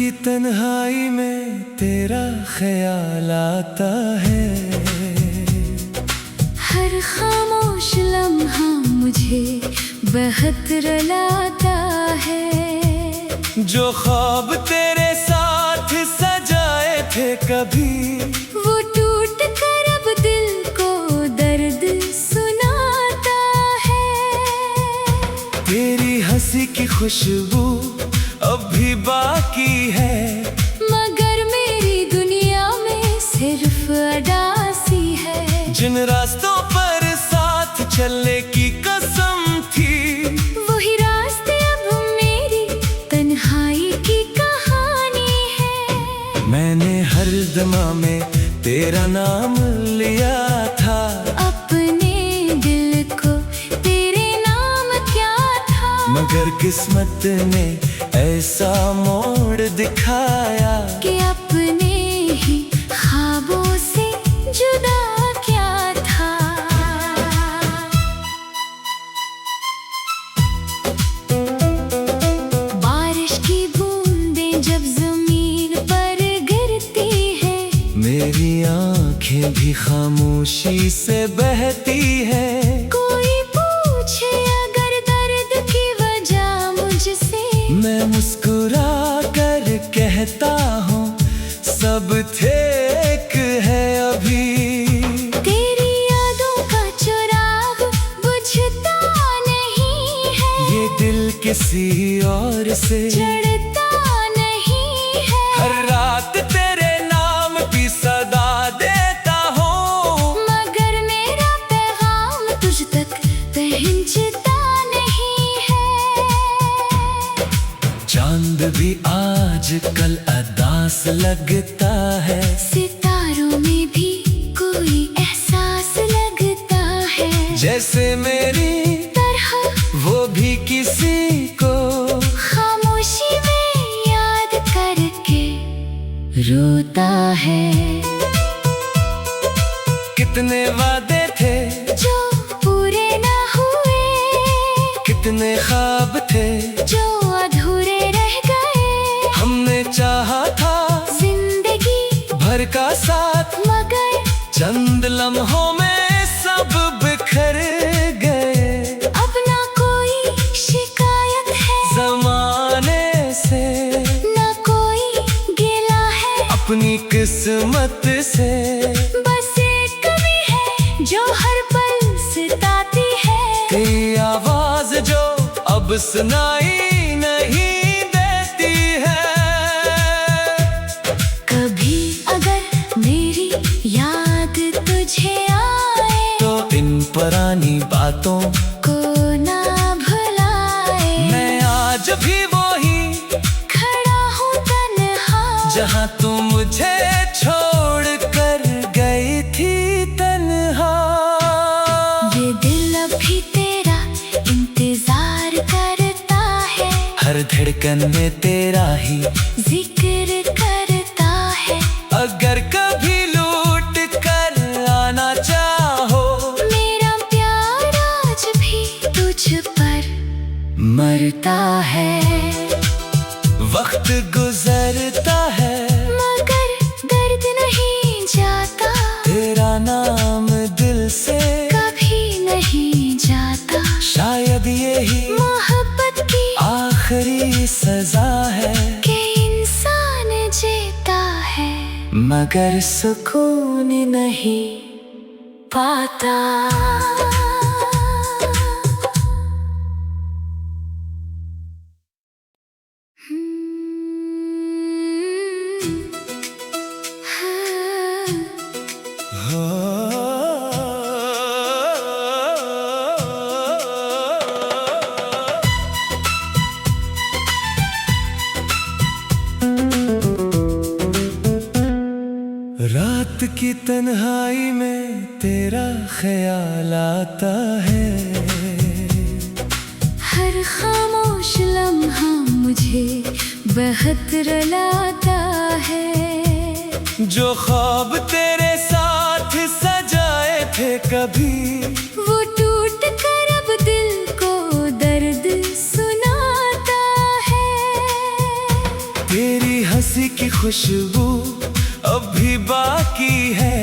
की तन्हाई में तेरा ख्याल आता है। हर खामोश लम्हा मुझे बहुत रुलाता है। जो ख्वाब तेरे साथ सजाए थे कभी, वो टूट कर अब दिल को दर्द सुनाता है। तेरी हंसी की खुशबू अब भी बाकी है, मगर मेरी दुनिया में सिर्फ अडासी है। जिन रास्तों पर साथ चलने की कसम थी, वही रास्ते अब मेरी तन्हाई की कहानी है। मैंने हर दमा में तेरा नाम लिया था, अपने दिल को तेरे नाम क्या था। मगर किस्मत ने ऐसा मोड़ दिखाया कि अपने ही ख्वाबों से जुदा क्या था। बारिश की बूंदें जब जमीन पर गिरती है, मेरी आंखें भी खामोशी से बहती है। कोई पूछे अगर दर्द की वजह मुझसे, मैं मुस्कुरा कर कहता हूँ सब ठीक है अभी। तेरी यादों का चुराग बुझता नहीं है, ये दिल किसी और से जड़ता नहीं है। हर रात तेरे नाम की सदा देता हूँ, मगर मेरा पैगाम तुझ तक पहुंचता नहीं है। चांद भी आज कल अदास लगता है, सितारों में भी कोई एहसास लगता है। जैसे मेरी तरह वो भी किसी को खामोशी में याद करके रोता है। कितने वादे थे जो पूरे ना हुए, कितने ख्वाब थे जो अधूरे रह गए। हमने चाहा था जिंदगी भर का साथ, मगर चंद लम्हों में सब बिखर गए। अब ना कोई शिकायत है जमाने से, ना कोई गिला है अपनी किस्मत से। बस एक कमी है जो हर पल सताती है। तेरी आवाज जो अब सुनाई नहीं देती है। कभी अगर मेरी याद तुझे आए, तो इन पुरानी बातों को ना भुलाए। मैं आज भी वही खड़ा हूँ तन्हा, जहाँ तू मुझे छोड़ कर गई थी तन्हा। ये दिल अभी तेरा इंतजार करता है। हर धड़कन में तेरा ही जिक्र करता है। अगर कभी लूट कर आना चाहो, मेरा प्यार आज भी तुझ पर मरता है। वक्त गुजरता है मगर दर्द नहीं जाता, तेरा नाम दिल से कभी नहीं जाता। शायद यही मोहब्बत की आखिरी सजा है, कि इंसान जीता है मगर सुकून नहीं पाता। रात की तन्हाई में तेरा ख्याल आता है। हर खामोश लम्हा मुझे बहुत रुलाता है। जो ख्वाब तेरे साथ सजाए थे कभी, वो टूट कर अब दिल को दर्द सुनाता है। तेरी खुशबू अब भी बाकी है,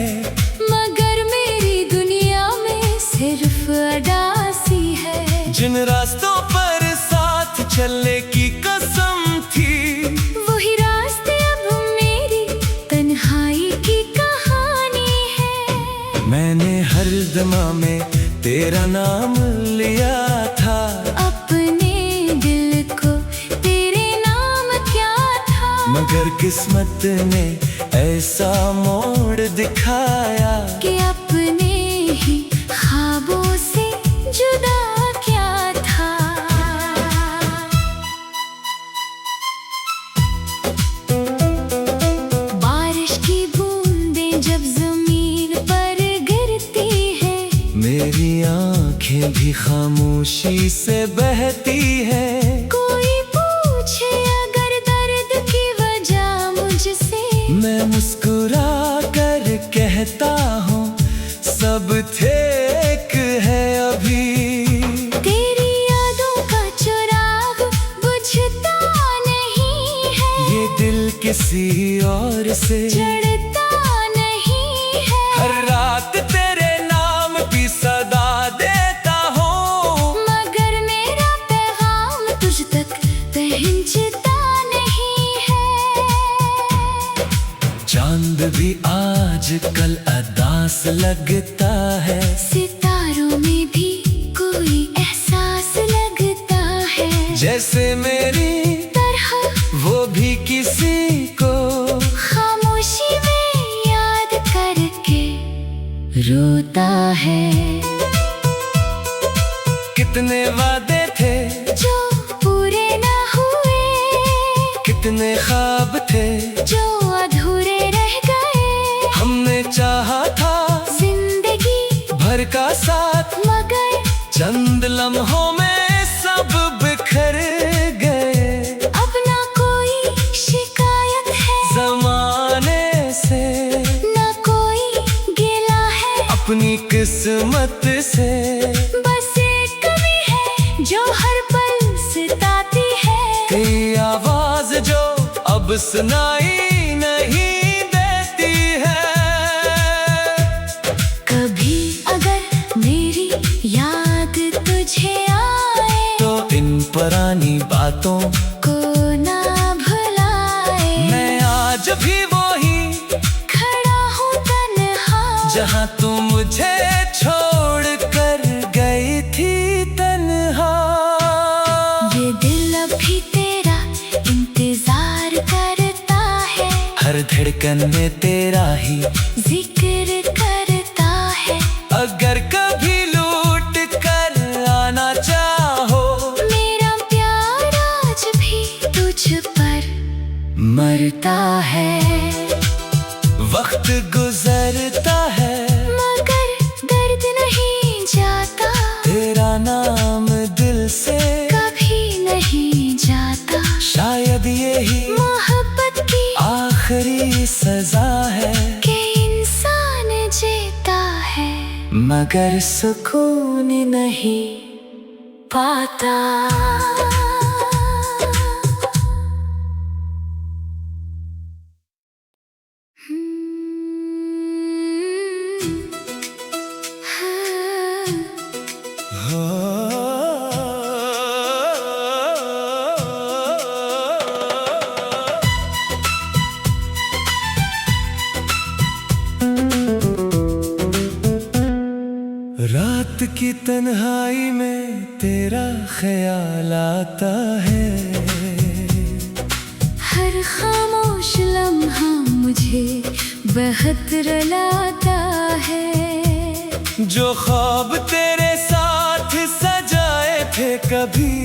मगर मेरी दुनिया में सिर्फ अडासी है। जिन रास्तों पर साथ चलने की कसम थी, वही रास्ते अब मेरी तन्हाई की कहानी है। मैंने हर दमा में तेरा नाम लिया था, अपने दिल को तेरे नाम क्या था। मगर किस्मत ने ऐसा मोड़ दिखाया कि अपने ही ख्वाबों से जुदा क्या था। बारिश की बूंदें जब जमीन पर गिरती है, मेरी आंखें भी खामोशी से बहती है। कोई पूछे अगर दर्द की वजह मुझसे, मैं मुस्कुरा कर कहता हूँ सब ठीक है अभी। तेरी यादों का चिराग बुझता नहीं है, ये दिल किसी और से जड़ता नहीं है। हर रात तेरे नाम की सदा देता हूँ, मगर मेरा पैगाम तुझ तक पहुंचता नहीं है। चांद भी आज कल अदास लगता है, सितारों में भी कोई एहसास लगता है। जैसे मेरी तरह वो भी किसी को खामोशी में याद करके रोता है। कितने वादे थे जो पूरे ना हुए, कितने ख्वाब थे जो अधूरे रह गए। हमने चाहा था जिंदगी भर का साथ, मगर चंद लम्हों में सब बिखर गए। अब ना कोई शिकायत है जमाने से, ना कोई गिला है अपनी किस्मत से। बस एक कमी है जो हर पल सताती है, तेरी आवाज जो अब सुनाई नहीं देती है। कभी अगर मेरी याद तुझे आए, तो इन पुरानी बातों को ना भुलाए। मैं आज भी वही खड़ा हूँ तन्हा, जहाँ तू मुझे छोड़ कर गई थी तन्हा। ये दिल अभी तेरा इंतजार करता है, हर धड़कन में तेरा ही जिक्र करता है। अगर कभी लूट कर आना चाहो, मेरा प्यार आज भी तुझ पर मरता है। वक्त गुजरता है मगर दर्द नहीं जाता, तेरा नाम दिल से कभी नहीं जाता। शायद यही मोहब्बत की आखिरी सजा है, कि इंसान जीता है मगर सुकून नहीं पाता। रात की तन्हाई में तेरा ख्याल आता है, हर खामोश लम्हा मुझे बहुत रुलाता है। जो ख्वाब तेरे साथ सजाए थे कभी,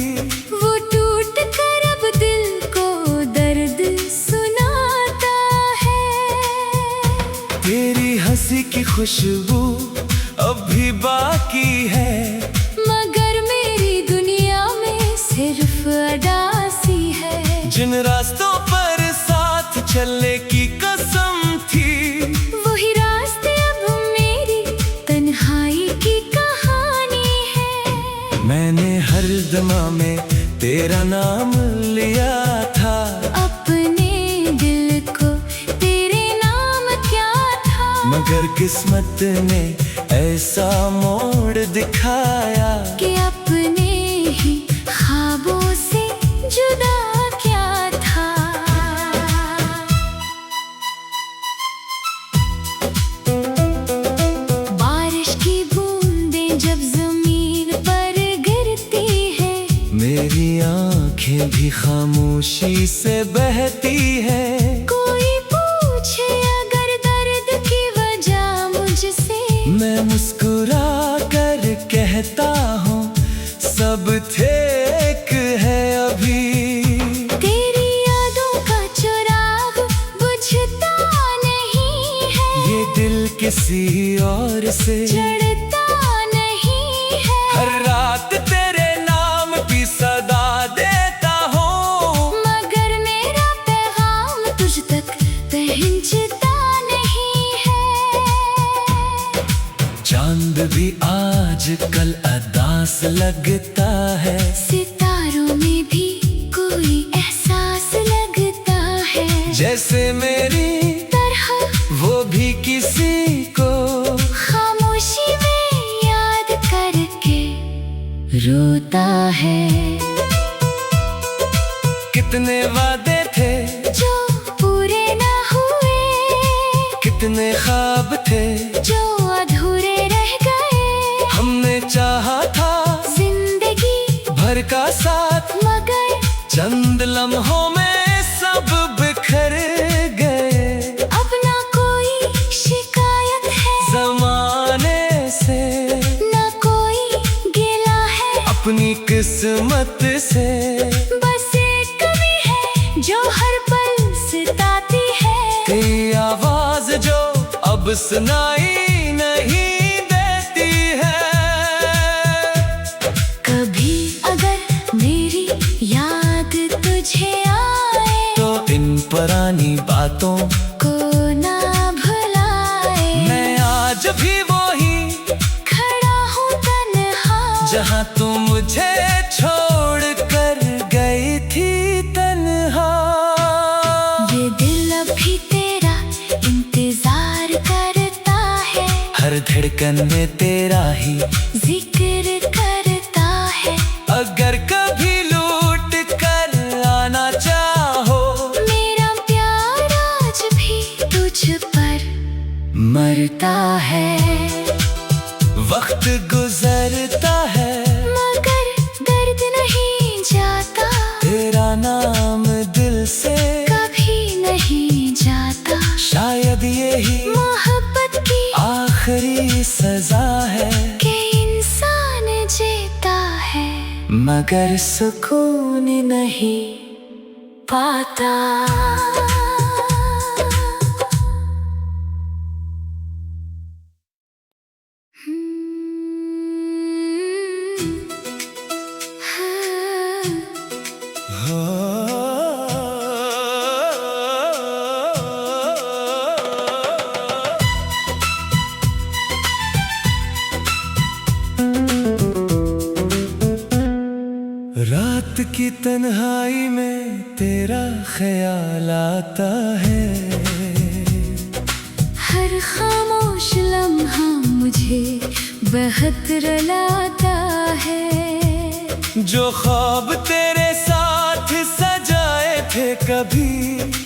वो टूट कर अब दिल को दर्द सुनाता है। तेरी हंसी की खुशबू अब भी बाकी है, मगर मेरी दुनिया में सिर्फ अडासी है। जिन रास्तों पर साथ चलने की कसम थी, वही रास्ते अब मेरी तन्हाई की कहानी है। मैंने हर दमा में तेरा नाम लिया था, अपने दिल को मगर किस्मत ने ऐसा मोड़ दिखाया कि अपने ही ख्वाबों से जुदा क्या था। बारिश की बूंदें जब जमीन पर गिरती है, मेरी आंखें भी खामोशी से बहती है। कोई पूछे अगर दर्द की वजह मुझसे, मैं मुस्कुरा कर कहता हूँ सब ठीक है अभी। तेरी यादों का चिराग बुझता नहीं है, ये दिल किसी और से चढ़ता नहीं है। हर रात तेरे नाम की सदा देता हूँ, मगर मेरा पैगाम तुझ तक पहुंचता नहीं है। चांद भी आज कल अदास लगता है, सितारों में भी कोई एहसास लगता है। जैसे मेरी तरह वो भी किसी को खामोशी में याद करके रोता है। कितने वादे थे जो पूरे न हुए, कितने ख्वाब थे जो अधूरे रह गए। हमने चाहा था जिंदगी भर का साथ, मगर चंद लम्हों में सब बिखर गए। अब ना कोई शिकायत है जमाने से, ना कोई गिला है अपनी किस्मत से। बस एक कमी है जो हर पल सताती है, तेरी आवाज जो अब सुनाई नहीं देती है। कभी अगर मेरी याद तुझे आए तो इन पुरानी बातों को ना भुलाए। मैं आज भी वही खड़ा हूँ तन्हा, जहाँ तू मुझे छोड़ कर गई थी तन्हा। ये दिल अभी तेरा इंतजार करता है, हर धड़कन में तेरा ही जिक्र करता है। अगर कभी लूट कर आना चाहो, मेरा प्यार आज भी तुझ पर मरता है। वक्त गुजरता है मगर दर्द नहीं जाता, तेरा नाम दिल से कभी नहीं जाता। शायद यही मोहब्बत की आखिरी सजा है कि इंसान जीता है मगर सुकून नहीं पाता। रात की तन्हाई में तेरा ख्याल आता है, हर खामोश लम्हा मुझे बहुत रुलाता है। जो ख्वाब तेरे साथ सजाए थे कभी,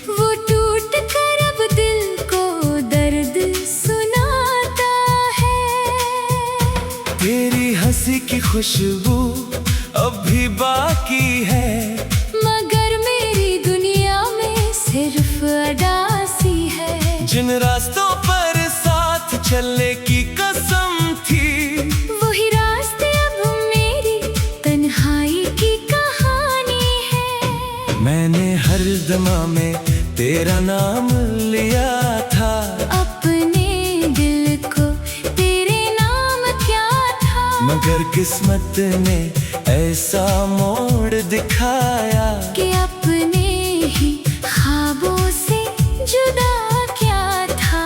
वो टूट कर अब दिल को दर्द सुनाता है। तेरी हंसी की खुशबू अब भी बाकी है, मगर मेरी दुनिया में सिर्फ अदासी है। जिन रास्तों पर साथ चलने की कसम थी, वही रास्ते अब मेरी तन्हाई की कहानी है। मैंने हर दमा में तेरा नाम लिया था, अपने दिल को तेरे नाम क्या था। मगर किस्मत ने ऐसा मोड़ दिखाया कि अपने ही ख्वाबों से जुदा क्या था।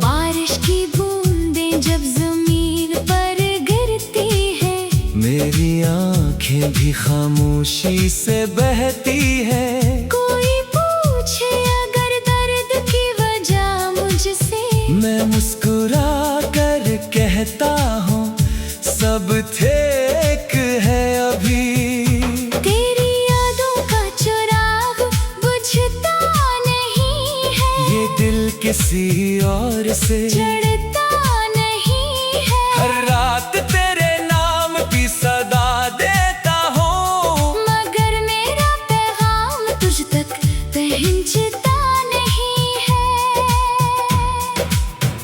बारिश की बूंदें जब जमीन पर गिरती है, मेरी आंखें भी खामोशी से बहती है। मैं मुस्कुरा कर कहता हूँ सब ठीक है अभी। तेरी यादों का चिराग बुझता नहीं है, ये दिल किसी और से चढ़ता नहीं है। हर रात तेरे नाम की सदा देता हूँ, मगर मेरा पैगाम तुझ तक पहुंचता नहीं है।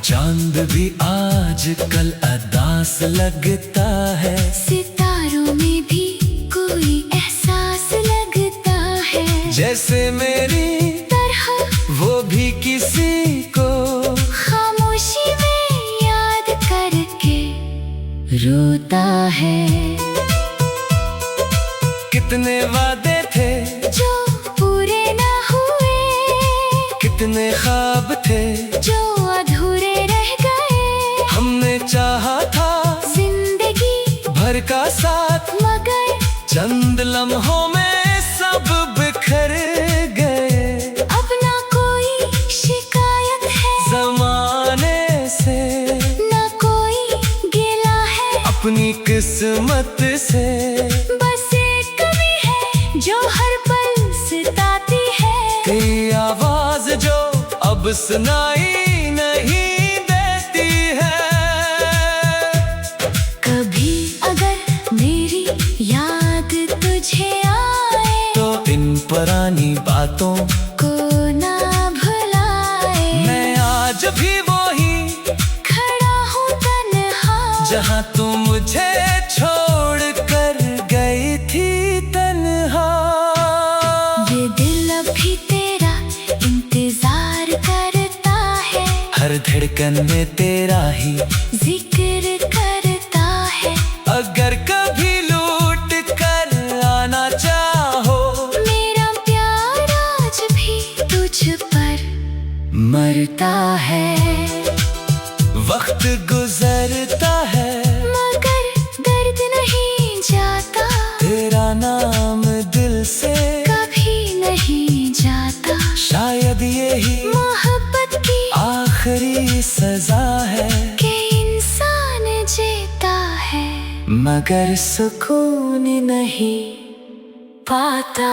चांद भी आज कल अदास लगता है, सितारों में भी कोई एहसास लगता है। जैसे मेरी तरह वो भी किसी को खामोशी में याद करके रोता है। कितने वादे थे जो पूरे ना हुए, कितने ख्वाब थे जो अधूरे रह गए। हमने चाहा था जिंदगी भर का साथ, मगर चंद लम्हों में सब बिखर गए। अब ना कोई शिकायत है जमाने से, ना कोई गिला है अपनी किस्मत से। बस एक कमी है जो हर पल सताती है, तेरी आवाज जो अब सुनाई नहीं देती है। कभी अगर मेरी याद तुझे आए तो इन पुरानी बातों को ना भुलाए। मैं आज भी वही खड़ा हूँ तन्हा, जहाँ तू मुझे छोड़ कर गई थी तन्हा। ये दिल अब भी तेरा इंतजार करता है, हर धड़कन में तेरा ही जिक्र करता है। अगर कभी लूट कर आना चाहो, मेरा प्यार आज भी तुझ पर मरता है। वक्त गुजरता है मगर दर्द नहीं जाता, तेरा नाम दिल से कभी नहीं जाता। शायद यही मोहब्बत की आखिरी सजा है कि इंसान जीता है मगर सुकून नहीं पाता।